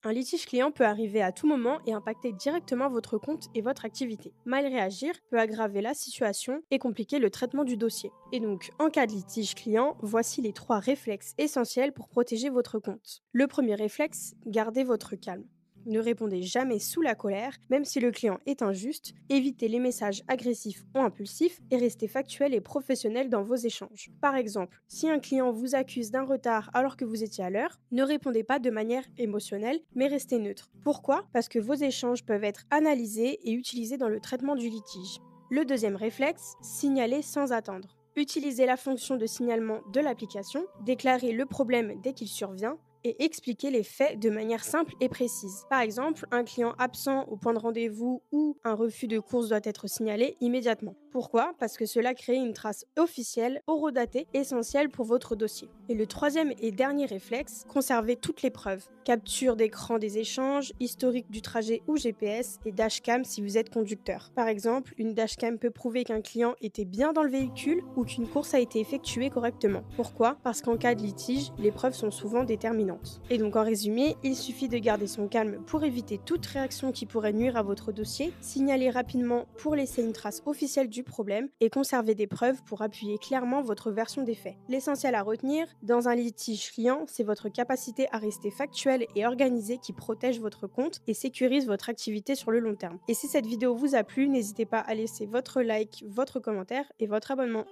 Un litige client peut arriver à tout moment et impacter directement votre compte et votre activité. Mal réagir peut aggraver la situation et compliquer le traitement du dossier. Et donc, en cas de litige client, voici les 3 réflexes essentiels pour protéger votre compte. Le premier réflexe, gardez votre calme. Ne répondez jamais sous la colère, même si le client est injuste, évitez les messages agressifs ou impulsifs et restez factuel et professionnel dans vos échanges. Par exemple, si un client vous accuse d'un retard alors que vous étiez à l'heure, ne répondez pas de manière émotionnelle, mais restez neutre. Pourquoi? Parce que vos échanges peuvent être analysés et utilisés dans le traitement du litige. Le deuxième réflexe, signaler sans attendre. Utilisez la fonction de signalement de l'application, déclarez le problème dès qu'il survient, et expliquer les faits de manière simple et précise. Par exemple, un client absent au point de rendez-vous ou un refus de course doit être signalé immédiatement. Pourquoi? Parce que cela crée une trace officielle, horodatée, essentielle pour votre dossier. Et le troisième et dernier réflexe, conservez toutes les preuves. Capture d'écran des échanges, historique du trajet ou GPS et dashcam si vous êtes conducteur. Par exemple, une dashcam peut prouver qu'un client était bien dans le véhicule ou qu'une course a été effectuée correctement. Pourquoi? Parce qu'en cas de litige, les preuves sont souvent déterminantes. Et donc en résumé, il suffit de garder son calme pour éviter toute réaction qui pourrait nuire à votre dossier, signaler rapidement pour laisser une trace officielle du problème et conserver des preuves pour appuyer clairement votre version des faits. L'essentiel à retenir, dans un litige client, c'est votre capacité à rester factuel et organisé qui protège votre compte et sécurise votre activité sur le long terme. Et si cette vidéo vous a plu, n'hésitez pas à laisser votre like, votre commentaire et votre abonnement.